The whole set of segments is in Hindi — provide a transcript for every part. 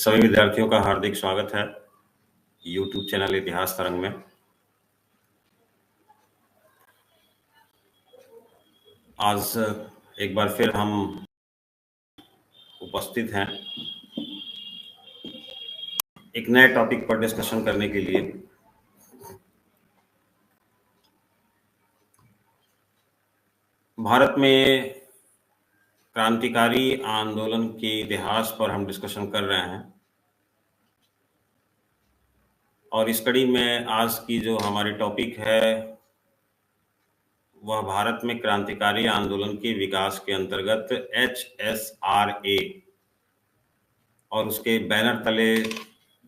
सभी विद्यार्थियों का हार्दिक स्वागत है YouTube चैनल इतिहास तरंग में। आज एक बार फिर हम उपस्थित हैं एक नए टॉपिक पर डिस्कशन करने के लिए। भारत में क्रांतिकारी आंदोलन के इतिहास पर हम डिस्कशन कर रहे हैं और इस कड़ी में आज की जो हमारी टॉपिक है वह भारत में क्रांतिकारी आंदोलन के विकास के अंतर्गत HSRA और उसके बैनर तले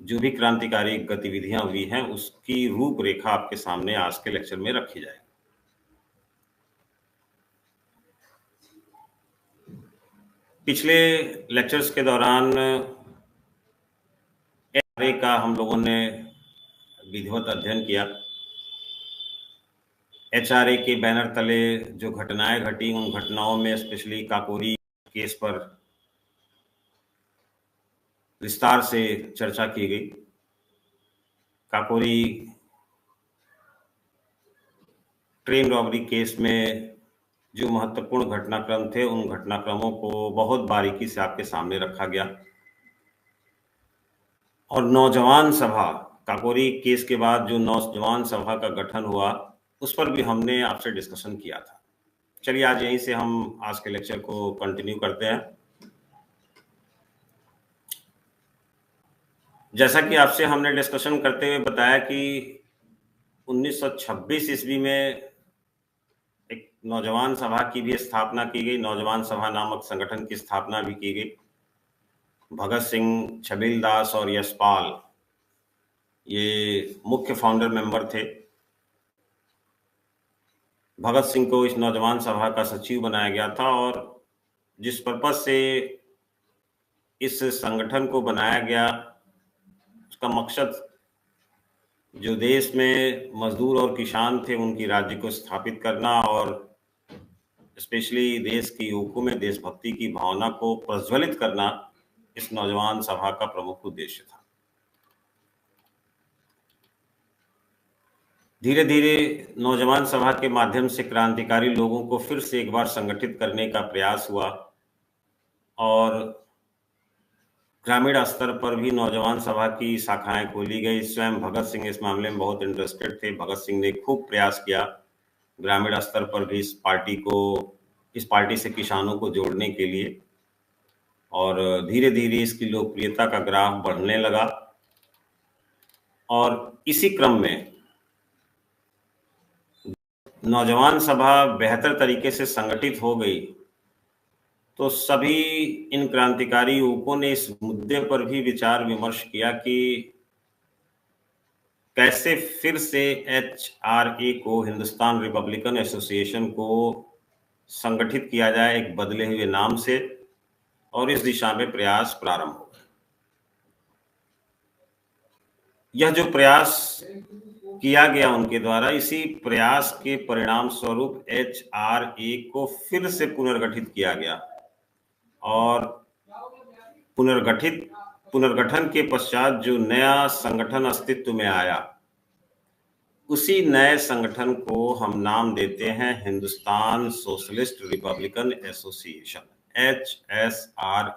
जो भी क्रांतिकारी गतिविधियां हुई हैं उसकी रूपरेखा आपके सामने आज के लेक्चर में रखी जाएगी। पिछले लेक्चर्स के दौरान HRA का हम लोगों ने विधिवत अध्ययन किया। HRA के बैनर तले जो घटनाएं घटी उन घटनाओं में स्पेशली काकोरी केस पर विस्तार से चर्चा की गई। काकोरी ट्रेन रॉबरी केस में जो महत्वपूर्ण घटनाक्रम थे उन घटनाक्रमों को बहुत बारीकी से आपके सामने रखा गया और नौजवान सभा, काकोरी केस के बाद जो नौजवान सभा का गठन हुआ उस पर भी हमने आपसे डिस्कशन किया था। चलिए आज यहीं से हम आज के लेक्चर को कंटिन्यू करते हैं। जैसा कि आपसे हमने डिस्कशन करते हुए बताया कि 1926 ईस्वी में एक नौजवान सभा की भी स्थापना की गई। नौजवान सभा नामक संगठन की स्थापना भी की गई। भगत सिंह, छबील दास और यशपाल ये मुख्य फाउंडर मेंबर थे। भगत सिंह को इस नौजवान सभा का सचिव बनाया गया था और जिस पर्पज से इस संगठन को बनाया गया उसका मकसद जो देश में मजदूर और किसान थे उनकी राज्य को स्थापित करना और स्पेशली देश के युवकों में देशभक्ति की भावना को प्रज्वलित करना इस नौजवान सभा का प्रमुख उद्देश्य था। धीरे धीरे नौजवान सभा के माध्यम से क्रांतिकारी लोगों को फिर से एक बार संगठित करने का प्रयास हुआ और ग्रामीण स्तर पर भी नौजवान सभा की शाखाएं खोली गई। स्वयं भगत सिंह इस मामले में बहुत इंटरेस्टेड थे। भगत सिंह ने खूब प्रयास किया ग्रामीण स्तर पर भी इस पार्टी से किसानों को जोड़ने के लिए और धीरे धीरे इसकी लोकप्रियता का ग्राफ बढ़ने लगा और इसी क्रम में नौजवान सभा बेहतर तरीके से संगठित हो गई तो सभी इन क्रांतिकारी युवकों ने इस मुद्दे पर भी विचार विमर्श किया कि कैसे फिर से HRA को, हिंदुस्तान रिपब्लिकन एसोसिएशन को संगठित किया जाए एक बदले हुए नाम से, और इस दिशा में प्रयास प्रारंभ हो गए। यह जो प्रयास किया गया उनके द्वारा, इसी प्रयास के परिणाम स्वरूप HRA को फिर से पुनर्गठित किया गया और पुनर्गठन के पश्चात जो नया संगठन अस्तित्व में आया उसी नए संगठन को हम नाम देते हैं Hindustan socialist Republican association, HSRA।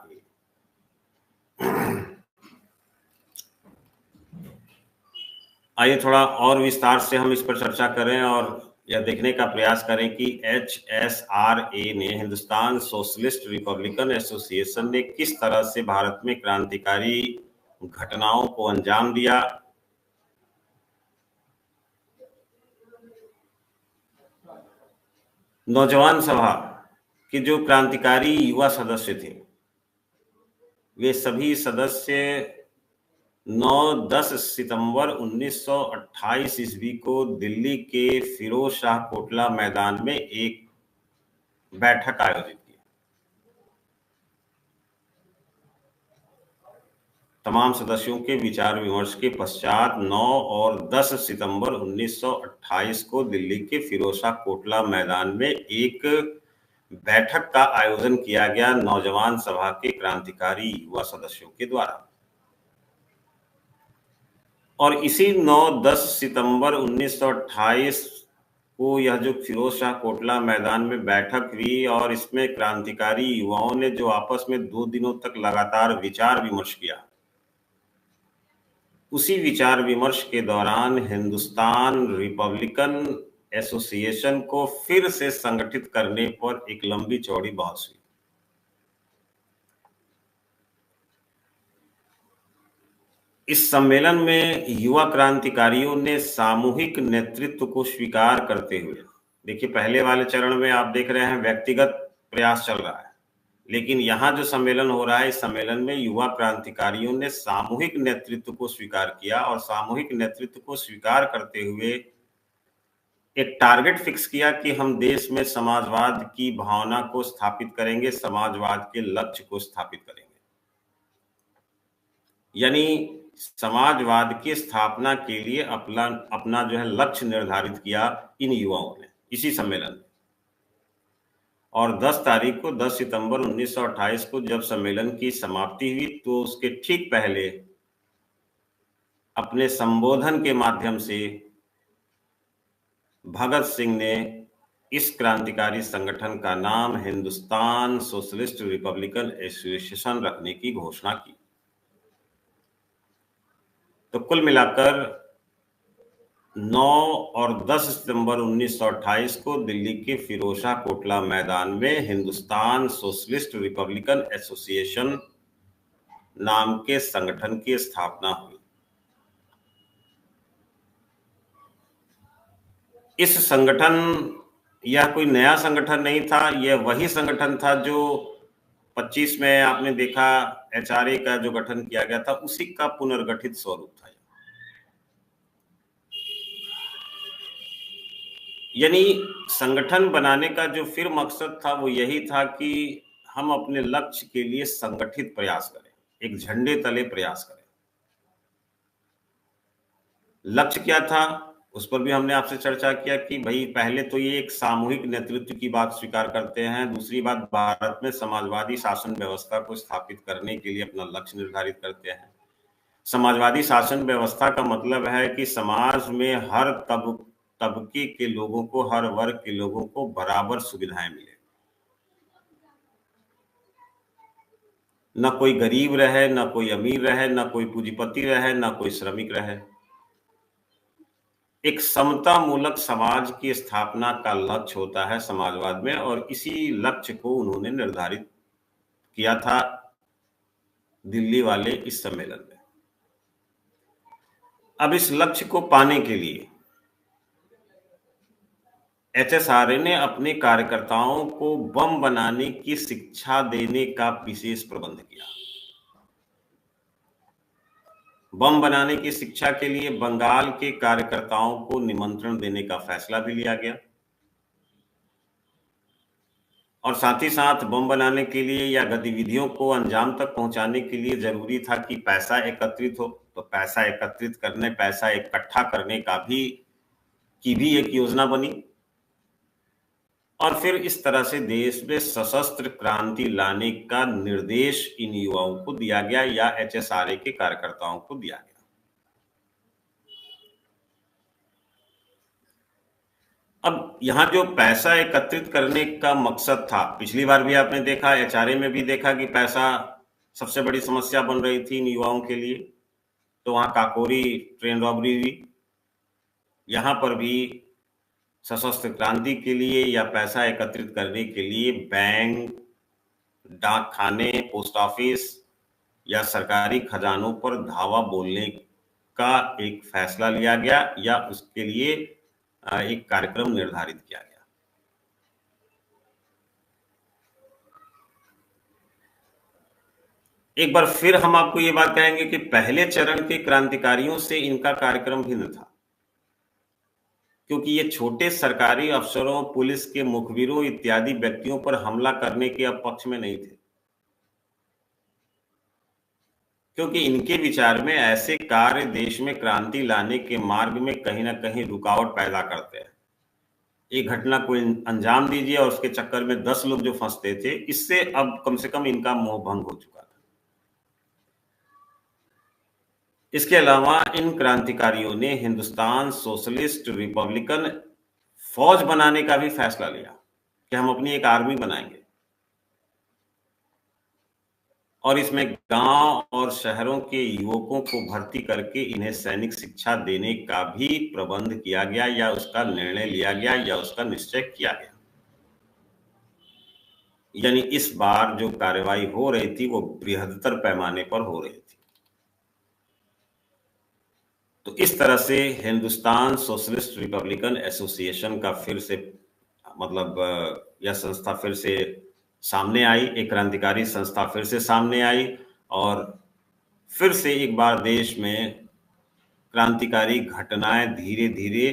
आइए थोड़ा और विस्तार से हम इस पर चर्चा करें और यह देखने का प्रयास करें कि HSRA ने, हिंदुस्तान सोशलिस्ट रिपब्लिकन एसोसिएशन ने किस तरह से भारत में क्रांतिकारी घटनाओं को अंजाम दिया। नौजवान सभा के जो क्रांतिकारी युवा सदस्य थे वे सभी सदस्य 9-10 सितंबर 1928 ईस्वी को दिल्ली के फिरोज शाह कोटला मैदान में एक बैठक आयोजित की। तमाम सदस्यों के विचार विमर्श के पश्चात 9 और 10 सितंबर 1928 को दिल्ली के फिरोज शाह कोटला मैदान में एक बैठक का आयोजन किया गया नौजवान सभा के क्रांतिकारी युवा सदस्यों के द्वारा। और इसी 9-10 सितंबर 1928 को यह जो फिरोज शाह कोटला मैदान में बैठक हुई और इसमें क्रांतिकारी युवाओं ने जो आपस में 2 दिनों तक लगातार विचार विमर्श किया, उसी विचार विमर्श के दौरान हिंदुस्तान रिपब्लिकन एसोसिएशन को फिर से संगठित करने पर एक लंबी चौड़ी बहस हुई। इस सम्मेलन में युवा क्रांतिकारियों ने सामूहिक नेतृत्व को स्वीकार करते हुए, देखिए पहले वाले चरण में आप देख रहे हैं व्यक्तिगत प्रयास चल रहा है, लेकिन यहाँ जो सम्मेलन हो रहा है, इस सम्मेलन में युवा क्रांतिकारियों ने सामूहिक नेतृत्व को स्वीकार किया और सामूहिक नेतृत्व को स्वीकार करते हुए एक टारगेट फिक्स किया कि हम देश में समाजवाद की भावना को स्थापित करेंगे, समाजवाद के लक्ष्य को स्थापित करेंगे। यानी समाजवाद की स्थापना के लिए अपना जो है लक्ष्य निर्धारित किया इन युवाओं ने इसी सम्मेलन में। और 10 सितंबर 1928 को जब सम्मेलन की समाप्ति हुई तो उसके ठीक पहले अपने संबोधन के माध्यम से भगत सिंह ने इस क्रांतिकारी संगठन का नाम हिंदुस्तान सोशलिस्ट रिपब्लिकन एसोसिएशन रखने की घोषणा की। तो कुल मिलाकर 9 और 10 सितंबर 1928 को दिल्ली के फिरोज शाह कोटला मैदान में हिंदुस्तान सोशलिस्ट रिपब्लिकन एसोसिएशन नाम के संगठन की स्थापना हुई। इस संगठन यह कोई नया संगठन नहीं था, यह वही संगठन था जो 25 में आपने देखा एचआरए का जो गठन किया गया था, उसी का पुनर्गठित स्वरूप था। यानी संगठन बनाने का जो फिर मकसद था वो यही था कि हम अपने लक्ष्य के लिए संगठित प्रयास करें, एक झंडे तले प्रयास करें। लक्ष्य क्या था उस पर भी हमने आपसे चर्चा किया कि भाई पहले तो ये एक सामूहिक नेतृत्व की बात स्वीकार करते हैं, दूसरी बात भारत में समाजवादी शासन व्यवस्था को स्थापित करने के लिए अपना लक्ष्य निर्धारित करते हैं। समाजवादी शासन व्यवस्था का मतलब है कि समाज में हर तबके के लोगों को, हर वर्ग के लोगों को बराबर सुविधाएं मिले, न कोई गरीब रहे, न कोई अमीर रहे, न कोई पूंजीपति रहे, न कोई श्रमिक रहे। एक समता मूलक समाज की स्थापना का लक्ष्य होता है समाजवाद में, और इसी लक्ष्य को उन्होंने निर्धारित किया था दिल्ली वाले इस सम्मेलन में। अब इस लक्ष्य को पाने के लिए एचएसआरए ने अपने कार्यकर्ताओं को बम बनाने की शिक्षा देने का विशेष प्रबंध किया। बम बनाने की शिक्षा के लिए बंगाल के कार्यकर्ताओं को निमंत्रण देने का फैसला भी लिया गया, और साथ ही साथ बम बनाने के लिए या गतिविधियों को अंजाम तक पहुंचाने के लिए जरूरी था कि पैसा एकत्रित हो। तो पैसा एकत्रित करने, पैसा इकट्ठा करने का भी एक योजना बनी, और फिर इस तरह से देश में सशस्त्र क्रांति लाने का निर्देश इन युवाओं को दिया गया या एचएसआरए के कार्यकर्ताओं को दिया गया। अब यहाँ जो पैसा एकत्रित करने का मकसद था, पिछली बार भी आपने देखा, एचआरए में भी देखा कि पैसा सबसे बड़ी समस्या बन रही थी इन युवाओं के लिए। तो वहां काकोरी ट्रेन रॉबरी हुई, यहाँ पर भी सशस्त्र क्रांति के लिए या पैसा एकत्रित करने के लिए बैंक, डाक खाने, पोस्ट ऑफिस या सरकारी खजानों पर धावा बोलने का एक फैसला लिया गया या उसके लिए एक कार्यक्रम निर्धारित किया गया। एक बार फिर हम आपको ये बात कहेंगे कि पहले चरण के क्रांतिकारियों से इनका कार्यक्रम भिन्न था, क्योंकि ये छोटे सरकारी अफसरों, पुलिस के मुखबिरों इत्यादि व्यक्तियों पर हमला करने के पक्ष में नहीं थे, क्योंकि इनके विचार में ऐसे कार्य देश में क्रांति लाने के मार्ग में कहीं ना कहीं रुकावट पैदा करते हैं। एक घटना को अंजाम दीजिए और उसके चक्कर में 10 लोग जो फंसते थे, इससे अब कम से कम इनका मोह भंग हो चुका था। इसके अलावा इन क्रांतिकारियों ने हिंदुस्तान सोशलिस्ट रिपब्लिकन फौज बनाने का भी फैसला लिया कि हम अपनी एक आर्मी बनाएंगे और इसमें गांव और शहरों के युवकों को भर्ती करके इन्हें सैनिक शिक्षा देने का भी प्रबंध किया गया या उसका निर्णय लिया गया या उसका निश्चय किया गया। यानी इस बार जो कार्रवाई हो रही थी वो बृहत्तर पैमाने पर हो रही थी। तो इस तरह से हिंदुस्तान सोशलिस्ट रिपब्लिकन एसोसिएशन का फिर से मतलब यह संस्था फिर से सामने आई, एक क्रांतिकारी संस्था फिर से सामने आई और फिर से एक बार देश में क्रांतिकारी घटनाएं धीरे धीरे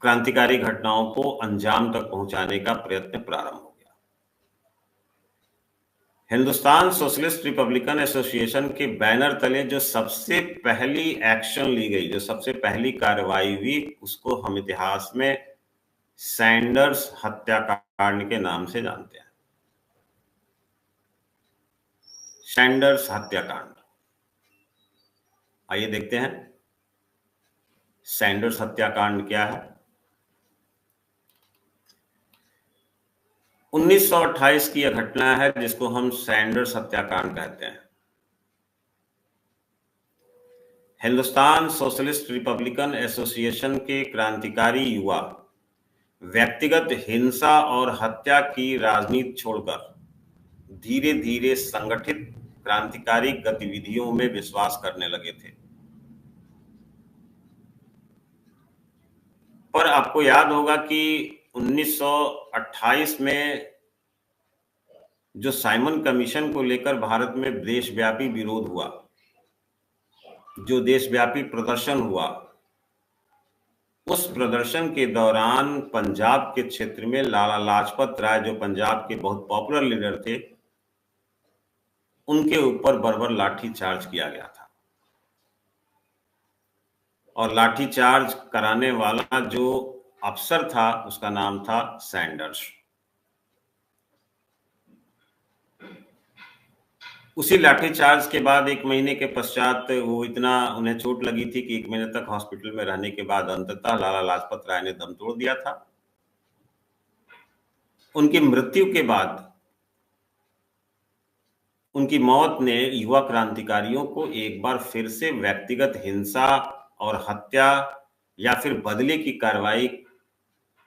क्रांतिकारी घटनाओं को अंजाम तक पहुंचाने का प्रयत्न प्रारंभ हो गया। हिंदुस्तान सोशलिस्ट रिपब्लिकन एसोसिएशन के बैनर तले जो सबसे पहली एक्शन ली गई, जो सबसे पहली कार्रवाई हुई, उसको हम इतिहास में सैंडर्स हत्याकांड के नाम से जानते हैं। सैंडर्स हत्याकांड, आइए देखते हैं सैंडर्स हत्याकांड क्या है। 1928 की यह घटना है जिसको हम सैंडर्स हत्याकांड कहते हैं। हिंदुस्तान सोशलिस्ट रिपब्लिकन एसोसिएशन के क्रांतिकारी युवा व्यक्तिगत हिंसा और हत्या की राजनीति छोड़कर धीरे धीरे संगठित क्रांतिकारी गतिविधियों में विश्वास करने लगे थे। पर आपको याद होगा कि 1928 में जो साइमन कमीशन को लेकर भारत में देशव्यापी विरोध हुआ, जो देशव्यापी प्रदर्शन हुआ, उस प्रदर्शन के दौरान पंजाब के क्षेत्र में लाला लाजपत राय, जो पंजाब के बहुत पॉपुलर लीडर थे, उनके ऊपर बर्बर लाठीचार्ज किया गया था। और लाठीचार्ज कराने वाला जो अफसर था उसका नाम था सैंडर्स। उसी लाठीचार्ज के बाद 1 महीने के पश्चात वो इतना उन्हें चोट लगी थी कि 1 महीने तक हॉस्पिटल में रहने के बाद अंततः लाला लाजपत राय ने दम तोड़ दिया था। उनकी मृत्यु के बाद, उनकी मौत ने युवा क्रांतिकारियों को एक बार फिर से व्यक्तिगत हिंसा और हत्या या फिर बदले की कार्रवाई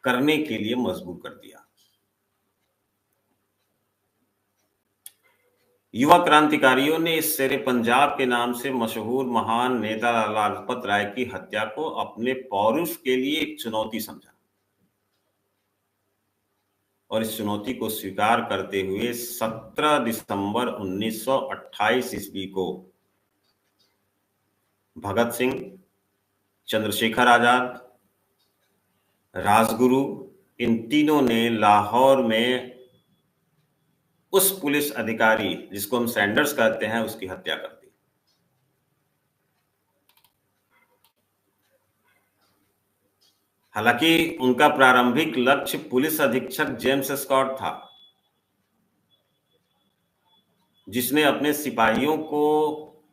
करने के लिए मजबूर कर दिया। युवा क्रांतिकारियों ने इस शेरे पंजाब के नाम से मशहूर महान नेता लाला लाजपत राय की हत्या को अपने पौरुष के लिए एक चुनौती समझा और इस चुनौती को स्वीकार करते हुए 17 दिसंबर 1928 ईस्वी को भगत सिंह, चंद्रशेखर आजाद, राजगुरु, इन तीनों ने लाहौर में उस पुलिस अधिकारी जिसको हम सैंडर्स कहते हैं उसकी हत्या कर दी। हालांकि उनका प्रारंभिक लक्ष्य पुलिस अधीक्षक जेम्स स्कॉट था, जिसने अपने सिपाहियों को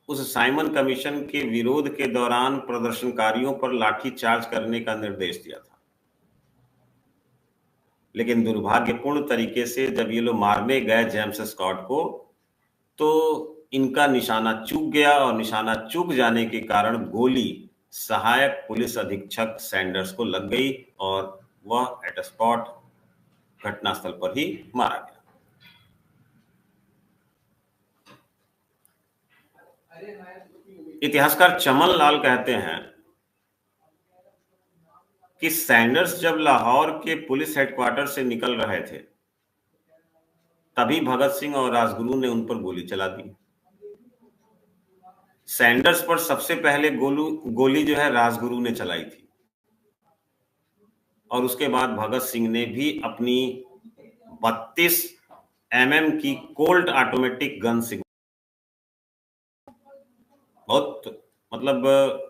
उस साइमन कमीशन के विरोध के दौरान प्रदर्शनकारियों पर लाठीचार्ज करने का निर्देश दिया था। लेकिन दुर्भाग्यपूर्ण तरीके से जब ये लोग मारने गए जेम्स स्कॉट को, तो इनका निशाना चूक गया और निशाना चूक जाने के कारण गोली सहायक पुलिस अधीक्षक सैंडर्स को लग गई और वह एट स्पॉट घटनास्थल पर ही मारा गया। इतिहासकार चमन लाल कहते हैं कि सैंडर्स जब लाहौर के पुलिस हेडक्वार्टर से निकल रहे थे, तभी भगत सिंह और राजगुरु ने उन पर गोली चला दी। सैंडर्स पर सबसे पहले गोली जो है राजगुरु ने चलाई थी और उसके बाद भगत सिंह ने भी अपनी 32 mm की कोल्ट ऑटोमेटिक गन से, बहुत मतलब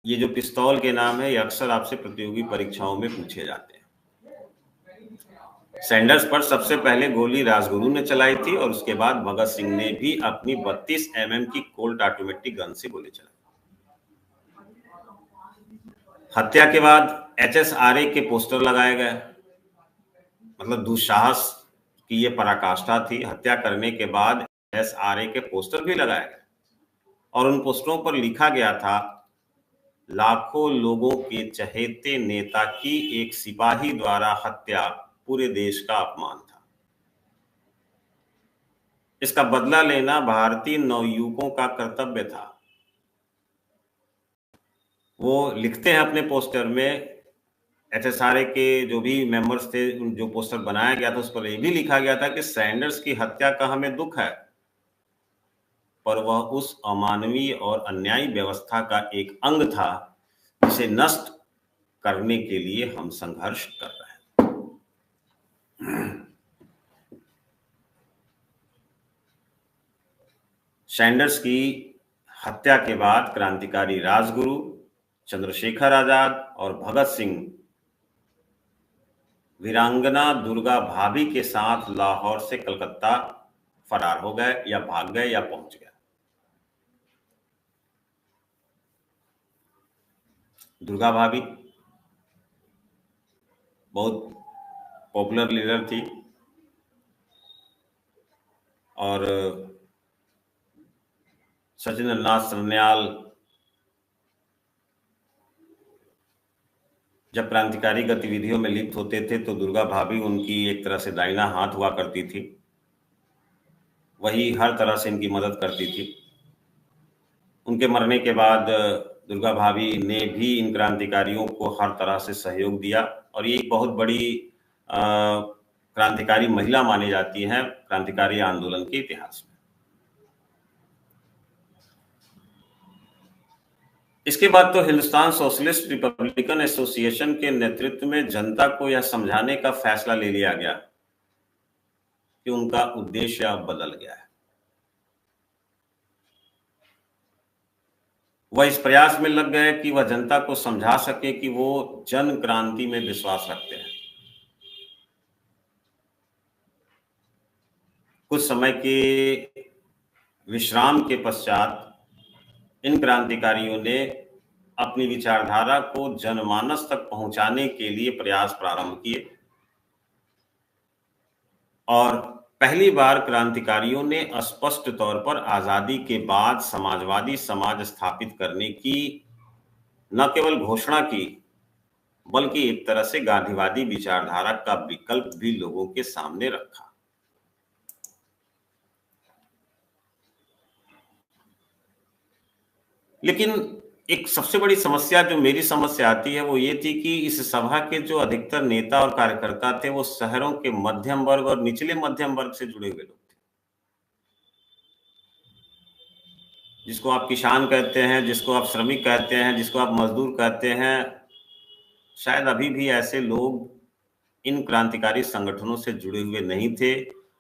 ये जो पिस्तौल के नाम है ये अक्सर आपसे प्रतियोगी परीक्षाओं में पूछे जाते हैं। सैंडर्स पर सबसे पहले गोली राजगुरु ने चलाई थी और उसके बाद भगत सिंह ने भी अपनी 32 mm की कोल्ट ऑटोमेटिक गन से गोली चलाई। हत्या के बाद HSRA के पोस्टर लगाए गए, मतलब दुस्साहस की ये पराकाष्ठा थी। हत्या करने के बाद HSRA के पोस्टर भी लगाए गए और उन पोस्टरों पर लिखा गया था, लाखों लोगों के चहेते नेता की एक सिपाही द्वारा हत्या पूरे देश का अपमान था। इसका बदला लेना भारतीय नवयुवकों का कर्तव्य था। वो लिखते हैं अपने पोस्टर में, HSRA के जो भी मेंबर्स थे, जो पोस्टर बनाया गया था उस पर ये भी लिखा गया था कि सैंडर्स की हत्या का हमें दुख है, पर वह उस अमानवीय और अन्यायी व्यवस्था का एक अंग था जिसे नष्ट करने के लिए हम संघर्ष कर रहे हैं। सैंडर्स की हत्या के बाद क्रांतिकारी राजगुरु, चंद्रशेखर आजाद और भगत सिंह वीरांगना दुर्गा भाभी के साथ लाहौर से कलकत्ता फरार हो गए या भाग गए या पहुंच गए। दुर्गा भाभी बहुत पॉपुलर लीडर थी और सचिंद्र नाथ सान्याल जब क्रांतिकारी गतिविधियों में लिप्त होते थे तो दुर्गा भाभी उनकी एक तरह से दाहिना हाथ हुआ करती थी। वही हर तरह से इनकी मदद करती थी। उनके मरने के बाद दुर्गा भाभी ने भी इन क्रांतिकारियों को हर तरह से सहयोग दिया और ये एक बहुत बड़ी क्रांतिकारी महिला मानी जाती है क्रांतिकारी आंदोलन के इतिहास में। इसके बाद तो हिंदुस्तान सोशलिस्ट रिपब्लिकन एसोसिएशन के नेतृत्व में जनता को यह समझाने का फैसला ले लिया गया कि उनका उद्देश्य अब बदल गया है। वह इस प्रयास में लग गए कि वह जनता को समझा सके कि वो जन क्रांति में विश्वास रखते हैं। कुछ समय के विश्राम के पश्चात इन क्रांतिकारियों ने अपनी विचारधारा को जनमानस तक पहुंचाने के लिए प्रयास प्रारंभ किए और पहली बार क्रांतिकारियों ने स्पष्ट तौर पर आजादी के बाद समाजवादी समाज स्थापित करने की न केवल घोषणा की, बल्कि एक तरह से गांधीवादी विचारधारा का विकल्प भी लोगों के सामने रखा। लेकिन एक सबसे बड़ी समस्या जो मेरी समझ से आती है वो ये थी कि इस सभा के जो अधिकतर नेता और कार्यकर्ता थे वो शहरों के मध्यम वर्ग और निचले मध्यम वर्ग से जुड़े हुए लोग थे। जिसको आप किसान कहते हैं, जिसको आप श्रमिक कहते हैं, जिसको आप मजदूर कहते हैं, शायद अभी भी ऐसे लोग इन क्रांतिकारी संगठनों से जुड़े हुए नहीं थे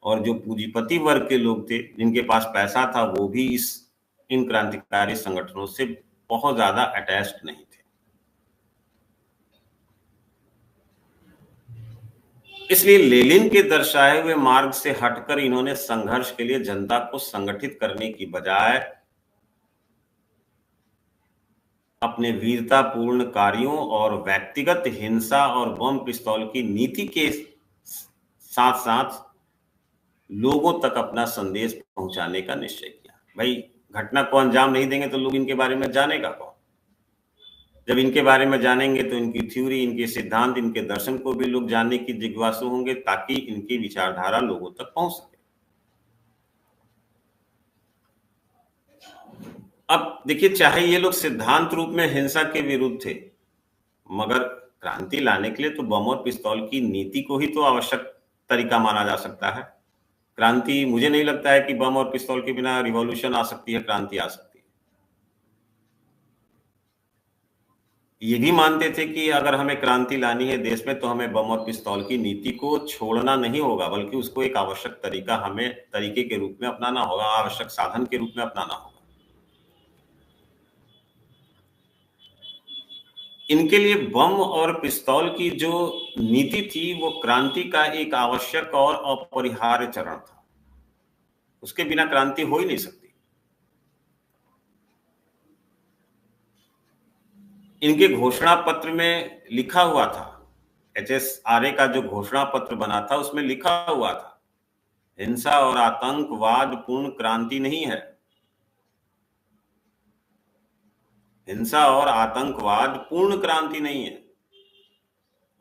और जो पूंजीपति वर्ग के लोग थे जिनके पास पैसा था वो भी इन क्रांतिकारी संगठनों से बहुत ज्यादा अटैच्ड नहीं थे। इसलिए लेनिन के दर्शाए हुए मार्ग से हटकर इन्होंने संघर्ष के लिए जनता को संगठित करने की बजाय अपने वीरतापूर्ण कार्यों और व्यक्तिगत हिंसा और बम पिस्तौल की नीति के साथ साथ लोगों तक अपना संदेश पहुंचाने का निश्चय किया। भाई, घटना को अंजाम नहीं देंगे तो लोग इनके बारे में जानेगा कौन? जब इनके बारे में जानेंगे तो इनकी थ्योरी, इनके सिद्धांत, इनके दर्शन को भी लोग जानने की जिज्ञासु होंगे ताकि इनकी विचारधारा लोगों तक पहुंच सके। अब देखिए, चाहे ये लोग सिद्धांत रूप में हिंसा के विरुद्ध थे, मगर क्रांति लाने के लिए तो बम और पिस्तौल की नीति को ही तो आवश्यक तरीका माना जा सकता है। क्रांति, मुझे नहीं लगता है कि बम और पिस्तौल के बिना रिवॉल्यूशन आ सकती है, क्रांति आ सकती है। ये भी मानते थे कि अगर हमें क्रांति लानी है देश में तो हमें बम और पिस्तौल की नीति को छोड़ना नहीं होगा, बल्कि उसको एक आवश्यक तरीके के रूप में अपनाना होगा, आवश्यक साधन के रूप में अपनाना होगा। इनके लिए बम और पिस्तौल की जो नीति थी वो क्रांति का एक आवश्यक और अपरिहार्य चरण था। उसके बिना क्रांति हो ही नहीं सकती। इनके घोषणा पत्र में लिखा हुआ था, HSRA का जो घोषणा पत्र बना था उसमें लिखा हुआ था, हिंसा और आतंकवाद पूर्ण क्रांति नहीं है। हिंसा और आतंकवाद पूर्ण क्रांति नहीं है,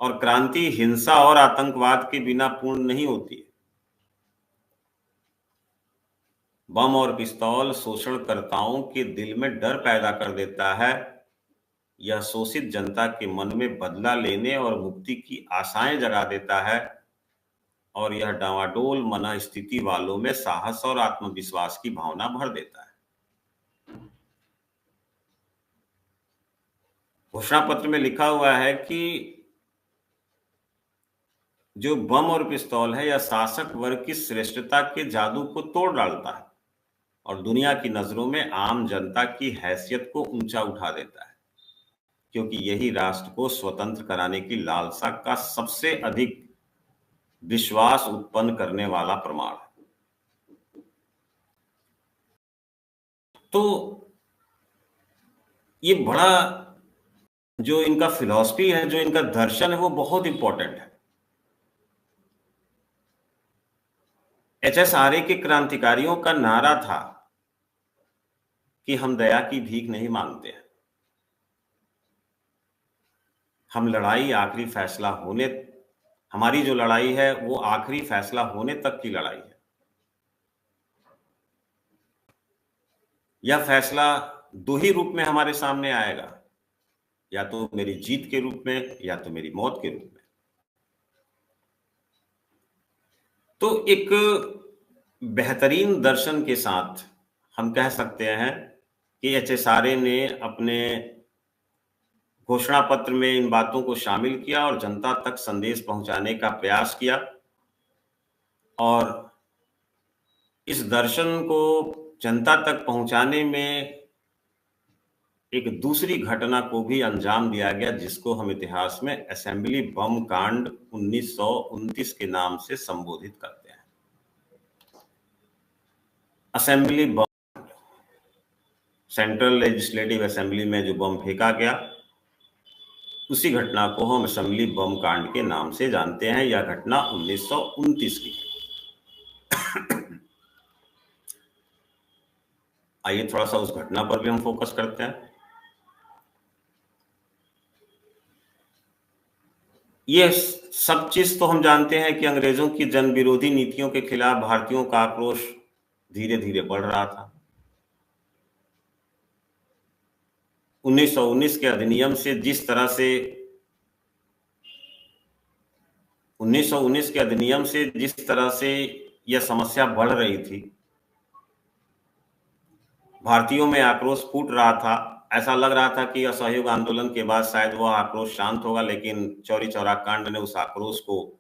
और क्रांति हिंसा और आतंकवाद के बिना पूर्ण नहीं होती है। बम और पिस्तौल शोषणकर्ताओं के दिल में डर पैदा कर देता है। यह शोषित जनता के मन में बदला लेने और मुक्ति की आशाएं जगा देता है, और यह डावाडोल मन स्थिति वालों में साहस और आत्मविश्वास की भावना भर देता है। घोषणा पत्र में लिखा हुआ है कि जो बम और पिस्तौल है, यह शासक वर्ग की श्रेष्ठता के जादू को तोड़ डालता है और दुनिया की नजरों में आम जनता की हैसियत को ऊंचा उठा देता है, क्योंकि यही राष्ट्र को स्वतंत्र कराने की लालसा का सबसे अधिक विश्वास उत्पन्न करने वाला प्रमाण है। तो ये बड़ा जो इनका फिलॉसफी है, जो इनका दर्शन है, वो बहुत इंपॉर्टेंट है। HSRA के क्रांतिकारियों का नारा था कि हम दया की भीख नहीं मांगते हैं, हम लड़ाई आखिरी फैसला होने, हमारी जो लड़ाई है वो आखिरी फैसला होने तक की लड़ाई है। यह फैसला दो ही रूप में हमारे सामने आएगा, या तो मेरी जीत के रूप में या तो मेरी मौत के रूप में। तो एक बेहतरीन दर्शन के साथ हम कह सकते हैं कि HSRA ने अपने घोषणा पत्र में इन बातों को शामिल किया और जनता तक संदेश पहुंचाने का प्रयास किया, और इस दर्शन को जनता तक पहुंचाने में एक दूसरी घटना को भी अंजाम दिया गया, जिसको हम इतिहास में असेंबली बम कांड 1929 के नाम से संबोधित करते हैं। असेंबली बम, सेंट्रल लेजिस्लेटिव असेंबली में जो बम फेंका गया, उसी घटना को हम असेंबली बम कांड के नाम से जानते हैं। यह घटना 1929 की है। आइए थोड़ा सा उस घटना पर भी हम फोकस करते हैं। ये सब चीज तो हम जानते हैं कि अंग्रेजों की जन विरोधी नीतियों के खिलाफ भारतीयों का आक्रोश धीरे धीरे बढ़ रहा था। 1919 के अधिनियम से जिस तरह से 1919 के अधिनियम से जिस तरह से यह समस्या बढ़ रही थी, भारतीयों में आक्रोश फूट रहा था। ऐसा लग रहा था कि असहयोग आंदोलन के बाद शायद वह आक्रोश शांत होगा, लेकिन चौरी चौरा कांड ने उस आक्रोश को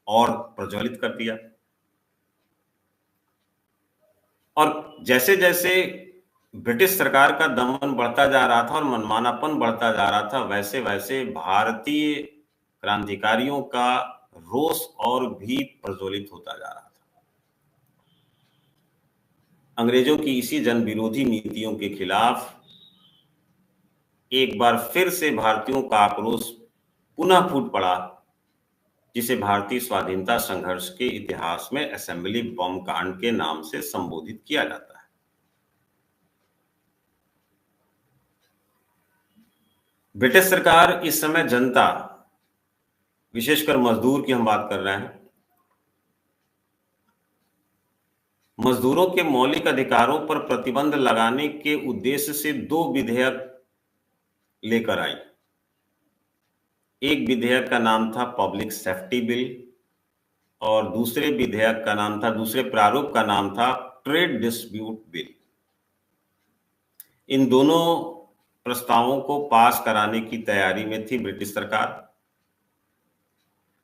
और प्रज्वलित कर दिया। और जैसे जैसे ब्रिटिश सरकार का दमन बढ़ता जा रहा था और मनमानापन बढ़ता जा रहा था, वैसे वैसे भारतीय क्रांतिकारियों का रोष और भी प्रज्वलित होता जा रहा था। अंग्रेजों की इसी जन विरोधी नीतियों के खिलाफ एक बार फिर से भारतीयों का आक्रोश पुनः फूट पड़ा, जिसे भारतीय स्वाधीनता संघर्ष के इतिहास में असेंबली बम कांड के नाम से संबोधित किया जाता है। ब्रिटिश सरकार इस समय जनता, विशेषकर मजदूर की हम बात कर रहे हैं, मजदूरों के मौलिक अधिकारों पर प्रतिबंध लगाने के उद्देश्य से दो विधेयक लेकर आई। एक विधेयक का नाम था पब्लिक सेफ्टी बिल, और दूसरे विधेयक का नाम था, दूसरे प्रारूप का नाम था ट्रेड डिस्प्यूट बिल। इन दोनों प्रस्तावों को पास कराने की तैयारी में थी ब्रिटिश सरकार,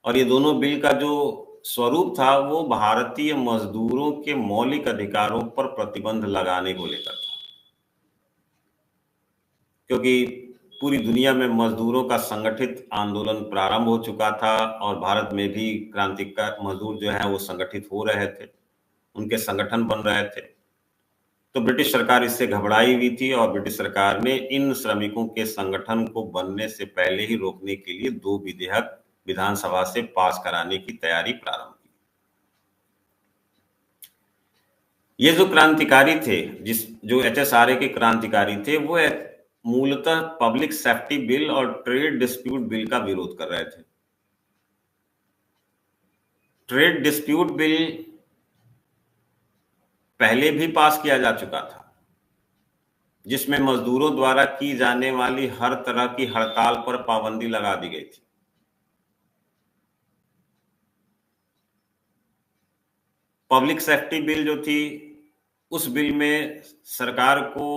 और ये दोनों बिल का जो स्वरूप था वो भारतीय मजदूरों के मौलिक अधिकारों पर प्रतिबंध लगाने को लेकर था। क्योंकि पूरी दुनिया में मजदूरों का संगठित आंदोलन प्रारंभ हो चुका था और भारत में भी क्रांतिकारी मजदूर जो है वो संगठित हो रहे थे, उनके संगठन बन रहे थे। तो ब्रिटिश सरकार इससे घबराई हुई थी और ब्रिटिश सरकार ने इन श्रमिकों के संगठन को बनने से पहले ही रोकने के लिए 2 विधेयक विधानसभा से पास कराने की तैयारी प्रारंभ की। ये जो क्रांतिकारी थे, जो एचएसआरए के क्रांतिकारी थे, वो मूलतः पब्लिक सेफ्टी बिल और ट्रेड डिस्प्यूट बिल का विरोध कर रहे थे। ट्रेड डिस्प्यूट बिल पहले भी पास किया जा चुका था, जिसमें मजदूरों द्वारा की जाने वाली हर तरह की हड़ताल पर पाबंदी लगा दी गई थी। पब्लिक सेफ्टी बिल जो थी, उस बिल में सरकार को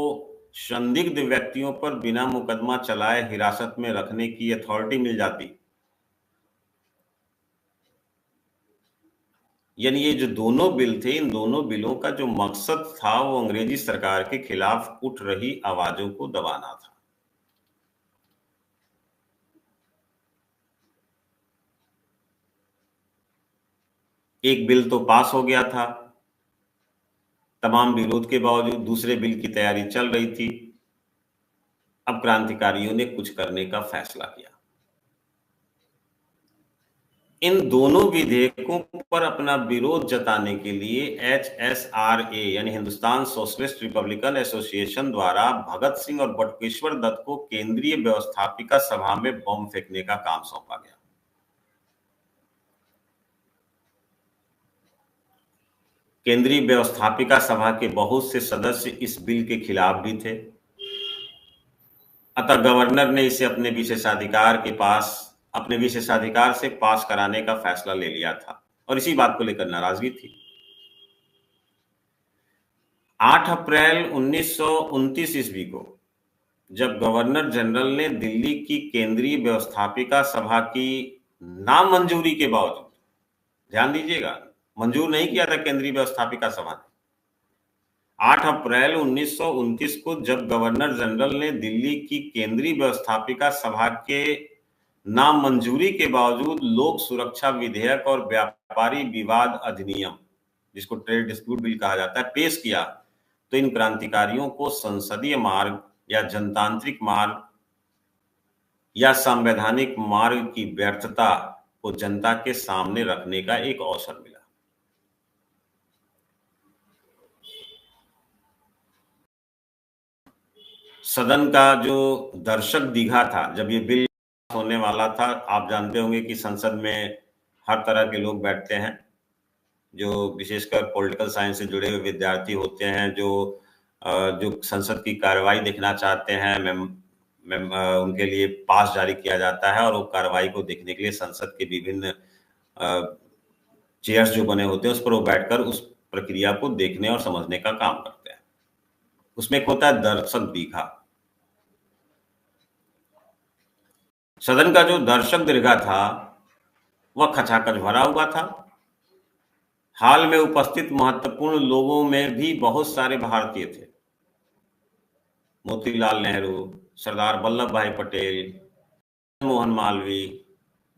संदिग्ध व्यक्तियों पर बिना मुकदमा चलाए हिरासत में रखने की अथॉरिटी मिल जाती। यानी ये जो दोनों बिल थे, इन दोनों बिलों का जो मकसद था वो अंग्रेजी सरकार के खिलाफ उठ रही आवाजों को दबाना था। एक बिल तो पास हो गया था, तमाम विरोध के बावजूद दूसरे बिल की तैयारी चल रही थी। अब क्रांतिकारियों ने कुछ करने का फैसला किया। इन दोनों विधेयकों पर अपना विरोध जताने के लिए एचएसआरए यानी हिंदुस्तान सोशलिस्ट रिपब्लिकन एसोसिएशन द्वारा भगत सिंह और बटुकेश्वर दत्त को केंद्रीय व्यवस्थापिका सभा में बम फेंकने का काम सौंपा गया। केंद्रीय व्यवस्थापिका सभा के बहुत से सदस्य इस बिल के खिलाफ भी थे, अतः गवर्नर ने इसे अपने विशेषाधिकार से पास कराने का फैसला ले लिया था और इसी बात को लेकर नाराजगी थी। 8 अप्रैल 1929 ईस्वी को जब गवर्नर जनरल ने दिल्ली की केंद्रीय व्यवस्थापिका सभा की नामंजूरी के बावजूद, ध्यान दीजिएगा, मंजूर नहीं किया था केंद्रीय व्यवस्थापिका सभा ने। 8 अप्रैल 1929 को जब गवर्नर जनरल ने दिल्ली की केंद्रीय व्यवस्थापिका सभा के नामंजूरी के बावजूद लोक सुरक्षा विधेयक और व्यापारी विवाद अधिनियम, जिसको ट्रेड डिस्प्यूट बिल कहा जाता है, पेश किया, तो इन क्रांतिकारियों को संसदीय मार्ग या जनतांत्रिक मार्ग या संवैधानिक मार्ग की व्यर्थता को जनता के सामने रखने का एक अवसर मिला। सदन का जो दर्शक दीघा था, जब ये बिल होने वाला था, आप जानते होंगे कि संसद में हर तरह के लोग बैठते हैं, जो विशेषकर पॉलिटिकल साइंस से जुड़े हुए विद्यार्थी होते हैं, जो संसद की कार्रवाई देखना चाहते हैं, उनके लिए पास जारी किया जाता है और वो कार्रवाई को देखने के लिए संसद के विभिन्न चेयर्स जो बने होते हैं उस पर वो बैठकर उस प्रक्रिया को देखने और समझने का काम करते हैं। उसमें एक होता है दर्शक दीघा। सदन का जो दर्शक दीर्घा था वह खचाखच भरा हुआ था। हाल में उपस्थित महत्वपूर्ण लोगों में भी बहुत सारे भारतीय थे। मोतीलाल नेहरू, सरदार वल्लभ भाई पटेल, मोहन मालवीय,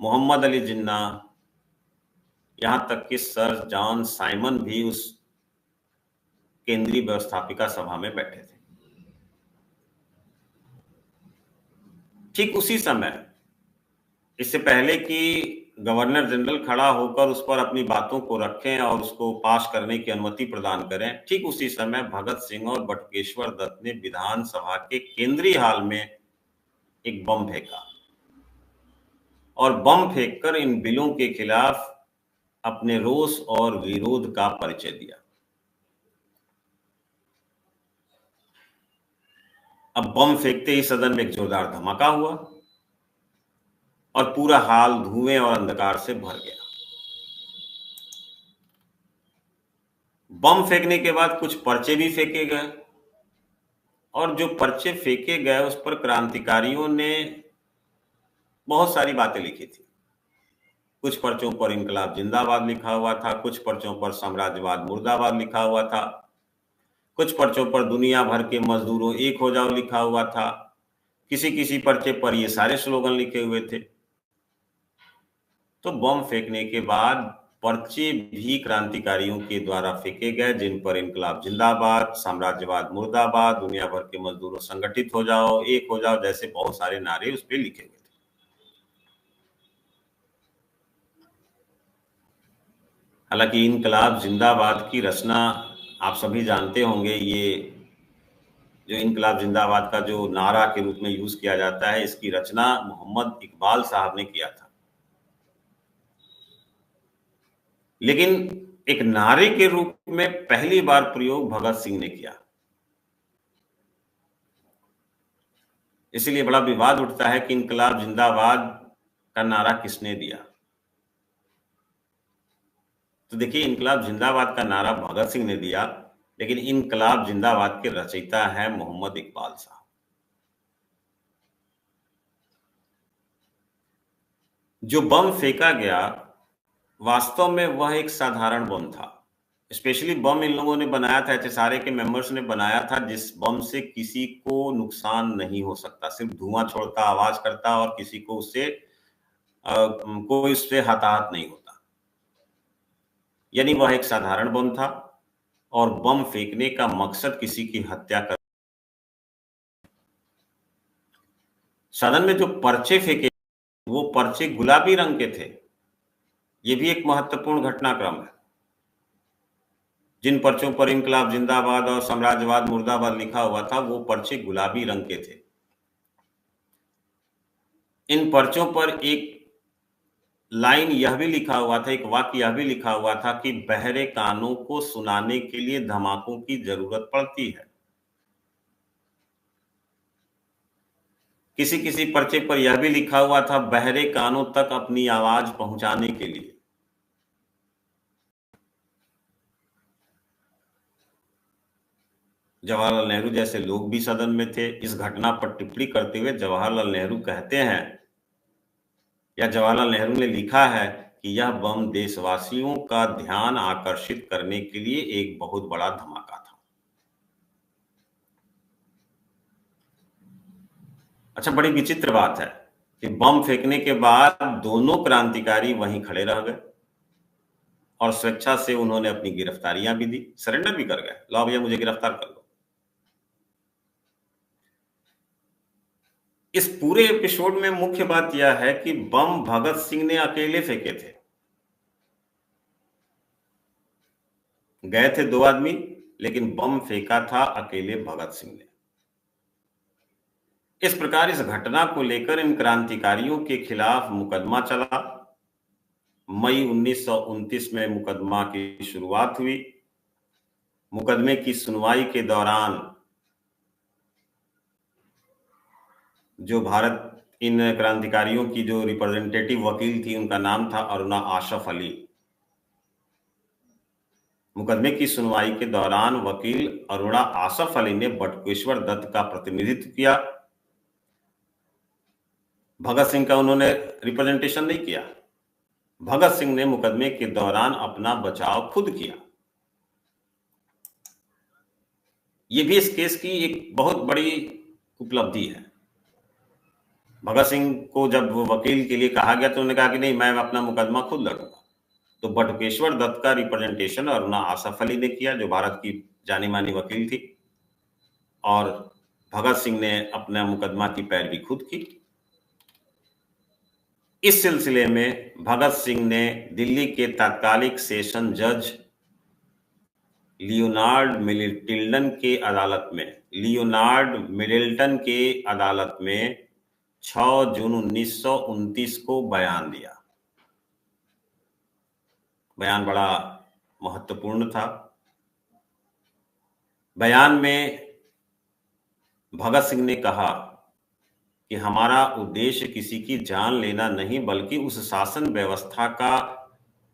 मोहम्मद अली जिन्ना, यहां तक कि सर जॉन साइमन भी उस केंद्रीय व्यवस्थापिका सभा में बैठे थे। ठीक उसी समय, इससे पहले कि गवर्नर जनरल खड़ा होकर उस पर अपनी बातों को रखें और उसको पास करने की अनुमति प्रदान करें, ठीक उसी समय भगत सिंह और बटुकेश्वर दत्त ने विधानसभा के केंद्रीय हॉल में एक बम फेंका और बम फेंककर इन बिलों के खिलाफ अपने रोष और विरोध का परिचय दिया। अब बम फेंकते ही सदन में एक जोरदार धमाका हुआ और पूरा हाल धुएं और अंधकार से भर गया। बम फेंकने के बाद कुछ पर्चे भी फेंके गए और जो पर्चे फेंके गए उस पर क्रांतिकारियों ने बहुत सारी बातें लिखी थी। कुछ पर्चों पर इनकलाब जिंदाबाद लिखा हुआ था, कुछ पर्चों पर साम्राज्यवाद मुर्दाबाद लिखा हुआ था, कुछ पर्चों पर दुनिया भर के मजदूरों एक हो जाओ लिखा हुआ था, किसी किसी पर्चे पर ये सारे स्लोगन लिखे हुए थे। तो बम फेंकने के बाद पर्चे भी क्रांतिकारियों के द्वारा फेंके गए, जिन पर इनकलाब जिंदाबाद, साम्राज्यवाद मुर्दाबाद, दुनिया भर के मजदूरों संगठित हो जाओ, एक हो जाओ जैसे बहुत सारे नारे उस पर लिखे हुए थे। हालांकि इनकलाब जिंदाबाद की रचना आप सभी जानते होंगे। ये जो इनकलाब जिंदाबाद का जो नारा के रूप में यूज किया जाता है, इसकी रचना मोहम्मद इकबाल साहब ने किया था। लेकिन एक नारे के रूप में पहली बार प्रयोग भगत सिंह ने किया। इसलिए बड़ा विवाद उठता है कि इनकलाब जिंदाबाद का नारा किसने दिया। तो देखिए, इनकलाब जिंदाबाद का नारा भगत सिंह ने दिया, लेकिन इनकलाब जिंदाबाद के रचयिता है मोहम्मद इकबाल साहब। जो बम फेंका गया वास्तव में वह एक साधारण बम था। स्पेशली बम इन लोगों ने बनाया था, एचएसआरए के मेंबर्स ने बनाया था, जिस बम से किसी को नुकसान नहीं हो सकता, सिर्फ धुआं छोड़ता, आवाज करता और किसी को उससे कोई उससे हताहत नहीं होता। यानी वह एक साधारण बम था और बम फेंकने का मकसद किसी की हत्या कर। सदन में जो पर्चे फेंके वो पर्चे गुलाबी रंग के थे। ये भी एक महत्वपूर्ण घटनाक्रम है। जिन पर्चों पर इनकलाब जिंदाबाद और साम्राज्यवाद मुर्दाबाद लिखा हुआ था, वो पर्चे गुलाबी रंग के थे। इन पर्चों पर एक लाइन यह भी लिखा हुआ था, एक वाक्य यह भी लिखा हुआ था कि बहरे कानों को सुनाने के लिए धमाकों की जरूरत पड़ती है। किसी किसी पर्चे पर यह भी लिखा हुआ था, बहरे कानों तक अपनी आवाज पहुंचाने के लिए। जवाहरलाल नेहरू जैसे लोग भी सदन में थे। इस घटना पर टिप्पणी करते हुए जवाहरलाल नेहरू कहते हैं, या जवाहरलाल नेहरू ने लिखा है कि यह बम देशवासियों का ध्यान आकर्षित करने के लिए एक बहुत बड़ा धमाका था। अच्छा, बड़ी विचित्र बात है कि बम फेंकने के बाद दोनों क्रांतिकारी वहीं खड़े रह गए और स्वेच्छा से उन्होंने अपनी गिरफ्तारियां भी दी, सरेंडर भी कर गए, लो भैया मुझे गिरफ्तार कर लो। इस पूरे एपिसोड में मुख्य बात यह है कि बम भगत सिंह ने अकेले फेंके थे। गए थे दो आदमी, लेकिन बम फेंका था अकेले भगत सिंह ने। इस प्रकार इस घटना को लेकर इन क्रांतिकारियों के खिलाफ मुकदमा चला। मई 1929 में मुकदमा की शुरुआत हुई। मुकदमे की सुनवाई के दौरान जो भारत इन क्रांतिकारियों की जो रिप्रेजेंटेटिव वकील थी, उनका नाम था अरुणा आशफ अली। मुकदमे की सुनवाई के दौरान वकील अरुणा आसफ अली ने बटुकेश्वर दत्त का प्रतिनिधित्व किया। भगत सिंह का उन्होंने रिप्रेजेंटेशन नहीं किया। भगत सिंह ने मुकदमे के दौरान अपना बचाव खुद किया। यह भी इस केस की एक बहुत बड़ी उपलब्धि है। भगत सिंह को जब वकील के लिए कहा गया तो उन्होंने कहा कि नहीं, मैं अपना मुकदमा खुद लड़ूंगा। तो बटुकेश्वर दत्त का रिप्रेजेंटेशन अरुणा आसफ अली ने किया, जो भारत की जानी मानी वकील थी, और भगत सिंह ने अपना मुकदमा की पैरवी खुद की। इस सिलसिले में भगत सिंह ने दिल्ली के तत्कालिक सेशन जज लियोनार्ड मिडिल्टन के अदालत में 6 जून 1929 को बयान दिया। बयान बड़ा महत्वपूर्ण था। बयान में भगत सिंह ने कहा कि हमारा उद्देश्य किसी की जान लेना नहीं, बल्कि उस शासन व्यवस्था का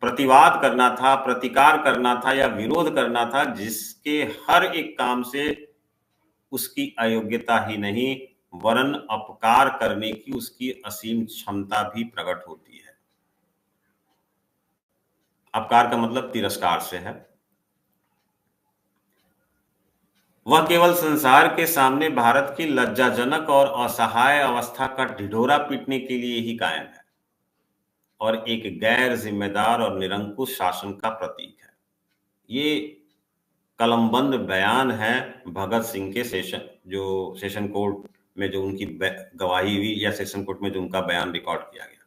प्रतिवाद करना था, प्रतिकार करना था या विरोध करना था, जिसके हर एक काम से उसकी अयोग्यता ही नहीं, वरन अपकार करने की उसकी असीम क्षमता भी प्रकट होती है। अपकार का मतलब तिरस्कार से है। वह केवल संसार के सामने भारत की लज्जाजनक और असहाय अवस्था का ढिढोरा पीटने के लिए ही कायम है और एक गैर जिम्मेदार और निरंकुश शासन का प्रतीक है। ये कलमबंद बयान है भगत सिंह के सेशन कोर्ट में जो उनकी गवाही हुई, या सेशन कोर्ट में जो उनका बयान रिकॉर्ड किया गया।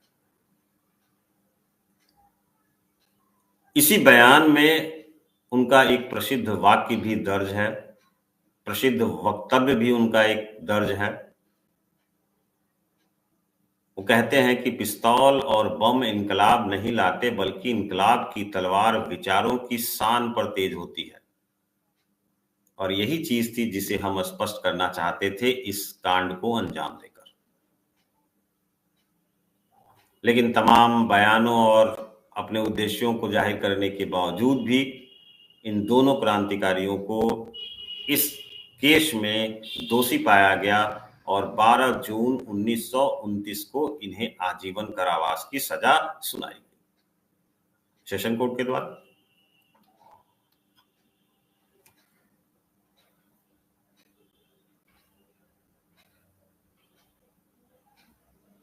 इसी बयान में उनका एक प्रसिद्ध वाक्य भी दर्ज है, प्रसिद्ध वक्तव्य भी उनका एक दर्ज है। वो कहते हैं कि पिस्तौल और बम इनकलाब नहीं लाते, बल्कि इनकलाब की तलवार विचारों की शान पर तेज होती है। और यही चीज थी जिसे हम स्पष्ट करना चाहते थे इस कांड को अंजाम देकर। लेकिन तमाम बयानों और अपने उद्देश्यों को जाहिर करने के बावजूद भी इन दोनों क्रांतिकारियों को इस केस में दोषी पाया गया और 12 जून 1929 को इन्हें आजीवन कारावास की सजा सुनाई गई सेशन कोर्ट के द्वारा।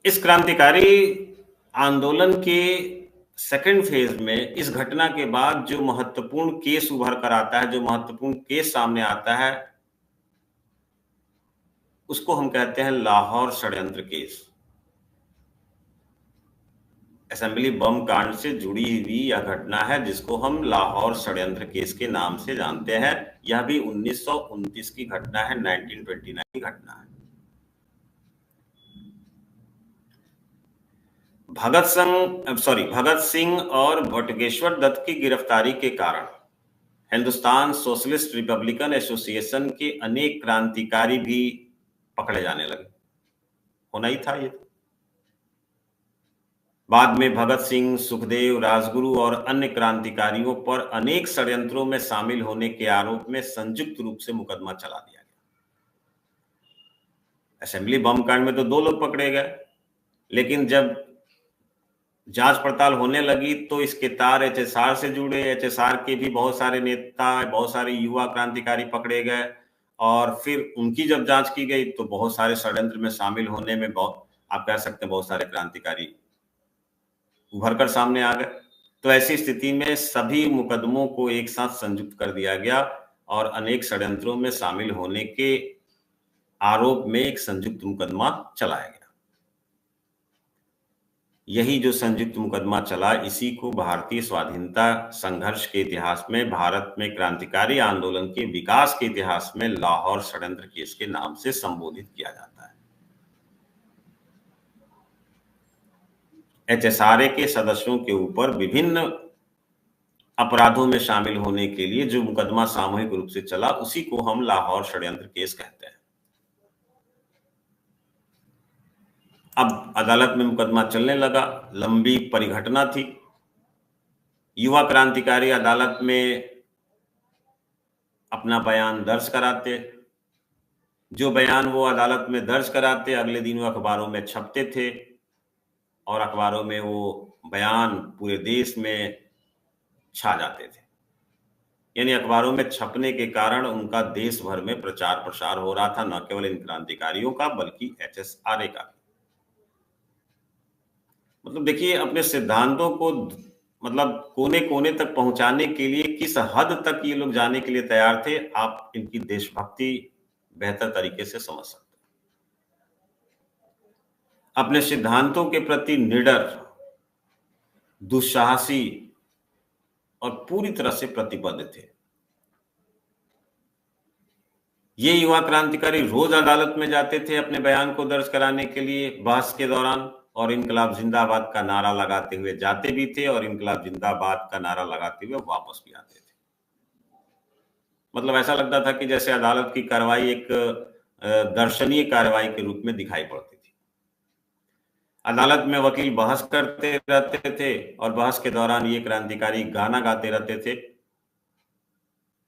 इस क्रांतिकारी आंदोलन के सेकेंड फेज में इस घटना के बाद जो महत्वपूर्ण केस उभर कर आता है, जो महत्वपूर्ण केस सामने आता है, उसको हम कहते हैं लाहौर षड्यंत्र केस। असेंबली बम कांड से जुड़ी हुई यह घटना है जिसको हम लाहौर षड्यंत्र केस के नाम से जानते हैं। यह भी 1929 की घटना है, 1929 की घटना है। भगत सिंह और बटुकेश्वर दत्त की गिरफ्तारी के कारण हिंदुस्तान सोशलिस्ट रिपब्लिकन एसोसिएशन के अनेक क्रांतिकारी भी पकड़े जाने लगे। होना ही था ये। बाद में भगत सिंह, सुखदेव, राजगुरु और अन्य क्रांतिकारियों पर अनेक षड्यंत्रों में शामिल होने के आरोप में संयुक्त रूप से मुकदमा चला दिया गया। असेंबली बम कांड में तो 2 लोग पकड़े गए, लेकिन जब जांच पड़ताल होने लगी तो इसके तार एचएसआर से जुड़े। एचएसआर के भी बहुत सारे नेता, बहुत सारे युवा क्रांतिकारी पकड़े गए और फिर उनकी जब जांच की गई तो बहुत सारे षड्यंत्र में शामिल होने में आप कह सकते हैं बहुत सारे क्रांतिकारी उभर कर सामने आ गए। तो ऐसी स्थिति में सभी मुकदमों को एक साथ संयुक्त कर दिया गया और अनेक षड्यंत्रों में शामिल होने के आरोप में एक संयुक्त मुकदमा चलाया गया। यही जो संयुक्त मुकदमा चला, इसी को भारतीय स्वाधीनता संघर्ष के इतिहास में, भारत में क्रांतिकारी आंदोलन के विकास के इतिहास में लाहौर षड्यंत्र केस के नाम से संबोधित किया जाता है। एचएसआरए के सदस्यों के ऊपर विभिन्न अपराधों में शामिल होने के लिए जो मुकदमा सामूहिक रूप से चला, उसी को हम लाहौर षड्यंत्र केस कहते हैं। अब अदालत में मुकदमा चलने लगा, लंबी परिघटना थी। युवा क्रांतिकारी अदालत में अपना बयान दर्ज कराते। जो बयान वो अदालत में दर्ज कराते, अगले दिन वो अखबारों में छपते थे और अखबारों में वो बयान पूरे देश में छा जाते थे। यानी अखबारों में छपने के कारण उनका देश भर में प्रचार प्रसार हो रहा था, न केवल इन क्रांतिकारियों का बल्कि एचएसआरए का। मतलब देखिए, अपने सिद्धांतों को मतलब कोने कोने तक पहुंचाने के लिए किस हद तक ये लोग जाने के लिए तैयार थे, आप इनकी देशभक्ति बेहतर तरीके से समझ सकते हैं। अपने सिद्धांतों के प्रति निडर, दुस्साहसी और पूरी तरह से प्रतिबद्ध थे। ये युवा क्रांतिकारी रोज अदालत में जाते थे अपने बयान को दर्ज कराने के लिए बहस के दौरान, और इनकलाब जिंदाबाद का नारा लगाते हुए जाते भी थे और इनकलाब जिंदाबाद का नारा लगाते हुए वापस भी आते थे। मतलब ऐसा लगता था कि जैसे अदालत की कार्रवाई एक दर्शनीय कार्रवाई के रूप में दिखाई पड़ती थी। अदालत में वकील बहस करते रहते थे और बहस के दौरान ये क्रांतिकारी गाना गाते रहते थे,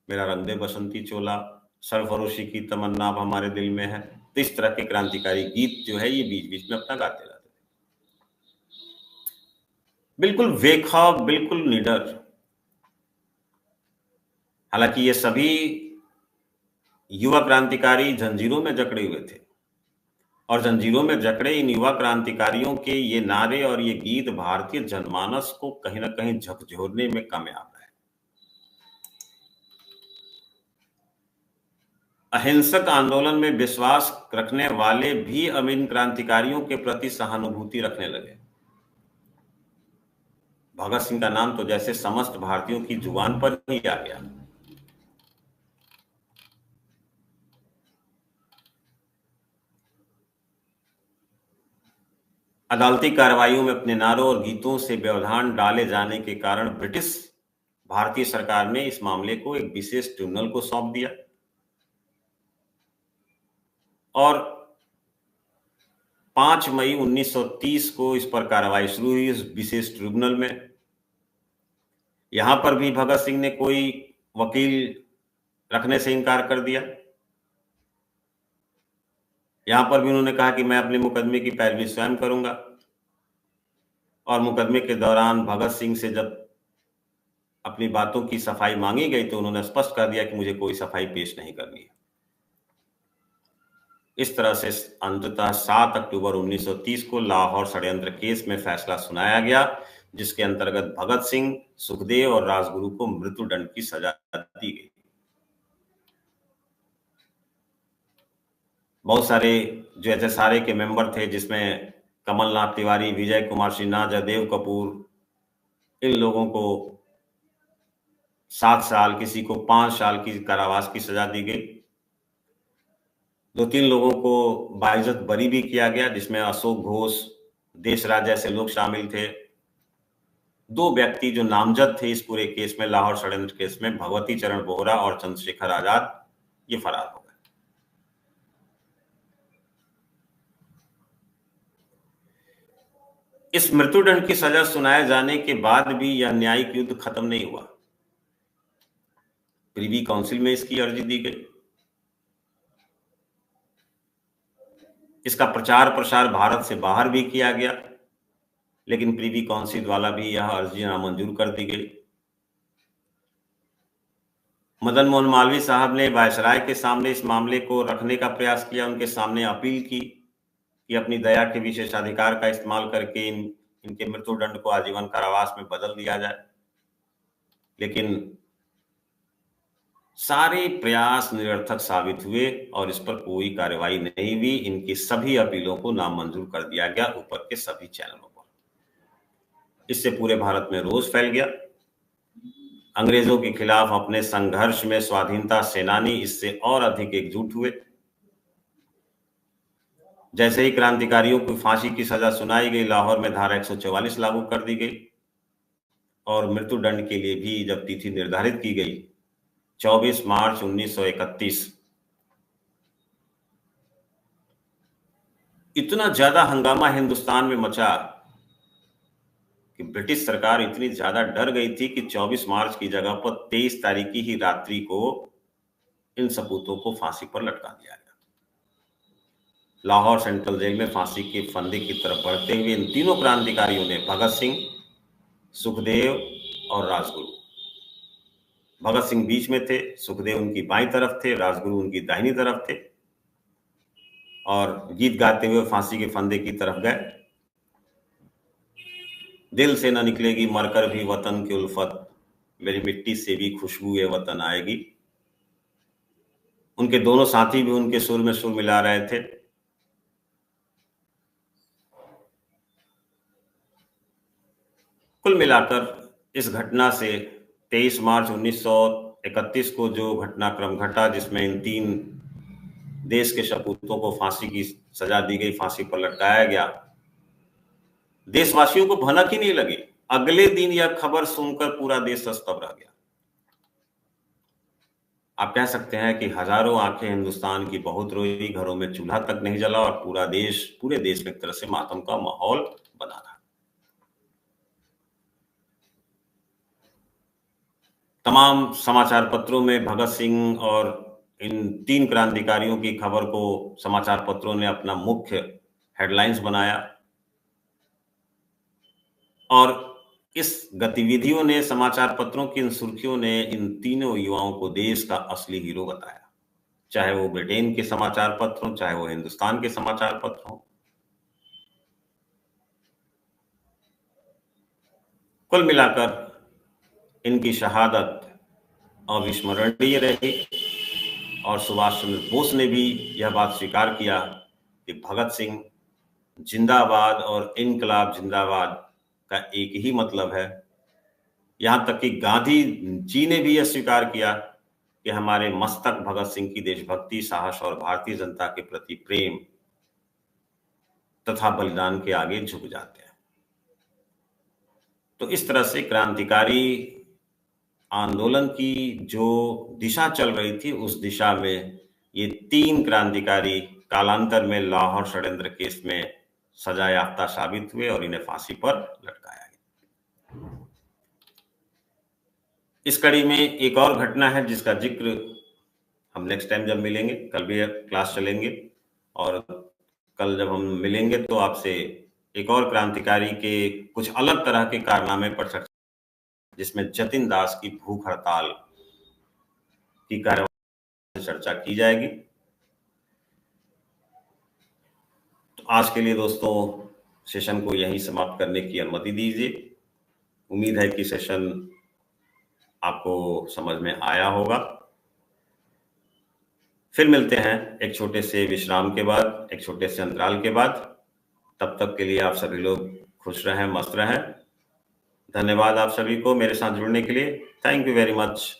मेरा रंग दे बसंती चोला, सरफरोशी की तमन्ना अब हमारे दिल में है। तो इस तरह के क्रांतिकारी गीत जो है ये बीच बीच में अपना गाते रहते थे। बिल्कुल बेखौफ, बिल्कुल निडर। हालांकि ये सभी युवा क्रांतिकारी जंजीरों में जकड़े हुए थे और जंजीरों में जकड़े इन युवा क्रांतिकारियों के ये नारे और ये गीत भारतीय जनमानस को कहीं न कहीं झकझोरने में कामयाब रहे। अहिंसक आंदोलन में विश्वास रखने वाले भी अब इन क्रांतिकारियों के प्रति सहानुभूति रखने लगे। भगत सिंह का नाम तो जैसे समस्त भारतीयों की जुबान पर ही आ गया। अदालती कार्रवाइयों में अपने नारों और गीतों से व्यवधान डाले जाने के कारण ब्रिटिश भारतीय सरकार ने इस मामले को एक विशेष ट्रिब्यूनल को सौंप दिया और 5 मई 1930 को इस पर कार्रवाई शुरू हुई इस विशेष ट्रिब्यूनल में। यहां पर भी भगत सिंह ने कोई वकील रखने से इनकार कर दिया। यहां पर भी उन्होंने कहा कि मैं अपने मुकदमे की पैरवी स्वयं करूंगा और मुकदमे के दौरान भगत सिंह से जब अपनी बातों की सफाई मांगी गई तो उन्होंने स्पष्ट कर दिया कि मुझे कोई सफाई पेश नहीं करनी है। इस तरह से अंततः 7 अक्टूबर 1930 को लाहौर षड्यंत्र केस में फैसला सुनाया गया, जिसके अंतर्गत भगत सिंह, सुखदेव और राजगुरु को मृत्युदंड की सजा दी गई। बहुत सारे जो एचएसआरए के मेंबर थे, जिसमें कमलनाथ तिवारी, विजय कुमार सिन्हा, जयदेव कपूर, इन लोगों को 7 साल, किसी को 5 साल की कारावास की सजा दी गई। 2-3 लोगों को बाइज्जत बरी भी किया गया, जिसमें अशोक घोष, देशराज जैसे लोग शामिल थे। 2 व्यक्ति जो नामजद थे इस पूरे केस में, लाहौर षड्यंत्र केस में, भगवती चरण बोहरा और चंद्रशेखर आजाद, ये फरार हो गए। इस मृत्युदंड की सजा सुनाए जाने के बाद भी यह न्यायिक युद्ध खत्म नहीं हुआ। प्रीवी काउंसिल में इसकी अर्जी दी गई। इसका प्रचार प्रसार भारत से बाहर भी किया गया, लेकिन प्रीवी काउंसिल द्वारा भी यह अर्जी नामंजूर कर दी गई। मदन मोहन मालवीय साहब ने वायसराय के सामने इस मामले को रखने का प्रयास किया, उनके सामने अपील की कि अपनी दया के विशेषाधिकार का इस्तेमाल करके इनके मृत्युदंड को आजीवन कारावास में बदल दिया जाए, लेकिन सारे प्रयास निरर्थक साबित हुए और इस पर कोई कार्रवाई नहीं हुई। इनकी सभी अपीलों को नामंजूर कर दिया गया ऊपर के सभी चैनलों पर। इससे पूरे भारत में रोष फैल गया। अंग्रेजों के खिलाफ अपने संघर्ष में स्वाधीनता सेनानी इससे और अधिक एकजुट हुए। जैसे ही क्रांतिकारियों को फांसी की सजा सुनाई गई, लाहौर में धारा 144 लागू कर दी गई और मृत्युदंड के लिए भी जब तिथि निर्धारित की गई 24 मार्च 1931, इतना ज्यादा हंगामा हिंदुस्तान में मचा कि ब्रिटिश सरकार इतनी ज्यादा डर गई थी कि 24 मार्च की जगह पर 23 तारीख की ही रात्रि को इन सपूतों को फांसी पर लटका दिया गया। लाहौर सेंट्रल जेल में फांसी के फंदे की तरफ बढ़ते हुए इन तीनों क्रांतिकारियों ने भगत सिंह, सुखदेव और राजगुरु, भगत सिंह बीच में थे, सुखदेव उनकी बाईं तरफ थे, राजगुरु उनकी दाहिनी तरफ थे और गीत गाते हुए फांसी के फंदे की तरफ गए। दिल से न निकलेगी मरकर भी वतन की उल्फत, मेरी मिट्टी से भी खुशबू ये वतन आएगी। उनके दोनों साथी भी उनके सुर में सुर मिला रहे थे। कुल मिलाकर इस घटना से 23 मार्च 1931 को जो घटनाक्रम घटा, जिसमें इन 3 देश के सपूतों को फांसी की सजा दी गई, फांसी पर लटकाया गया, देशवासियों को भनक ही नहीं लगी। अगले दिन यह खबर सुनकर पूरा देश स्तब्ध रह गया। आप कह सकते हैं कि हजारों आंखें हिंदुस्तान की बहुत रोई, घरों में चूल्हा तक नहीं जला और पूरे देश में एक तरह से मातम का माहौल बना रहा। तमाम समाचार पत्रों में भगत सिंह और इन 3 क्रांतिकारियों की खबर को समाचार पत्रों ने अपना मुख्य हेडलाइंस बनाया और इस गतिविधियों ने, समाचार पत्रों की इन सुर्खियों ने इन तीनों युवाओं को देश का असली हीरो बताया। चाहे वो ब्रिटेन के समाचार पत्र हों, चाहे वो हिंदुस्तान के समाचार पत्र हों। कुल मिलाकर इनकी शहादत अविस्मरणीय रही और सुभाष चंद्र बोस ने भी यह बात स्वीकार किया कि भगत सिंह जिंदाबाद और इनकलाब जिंदाबाद का एक ही मतलब है। यहां तक कि गांधी जी ने भी यह स्वीकार किया कि हमारे मस्तक भगत सिंह की देशभक्ति, साहस और भारतीय जनता के प्रति प्रेम तथा बलिदान के आगे झुक जाते हैं। तो इस तरह से क्रांतिकारी आंदोलन की जो दिशा चल रही थी, उस दिशा में ये 3 क्रांतिकारी कालांतर में लाहौर षड्यंत्र केस में सजा याफ्ता साबित हुए और इन्हें फांसी पर लटकाया गया। इस कड़ी में एक और घटना है जिसका जिक्र हम नेक्स्ट टाइम जब मिलेंगे, कल भी क्लास चलेंगे और कल जब हम मिलेंगे तो आपसे एक और क्रांतिकारी के कुछ अलग तरह के कारनामे पर चर्चा, जिसमें जतिन दास की भूख हड़ताल की कार्रवाई चर्चा की जाएगी। तो आज के लिए दोस्तों सेशन को यहीं समाप्त करने की अनुमति दीजिए। उम्मीद है कि सेशन आपको समझ में आया होगा। फिर मिलते हैं एक छोटे से विश्राम के बाद, एक छोटे से अंतराल के बाद। तब तक के लिए आप सभी लोग खुश रहें, मस्त रहें। धन्यवाद आप सभी को मेरे साथ जुड़ने के लिए। Thank you very much.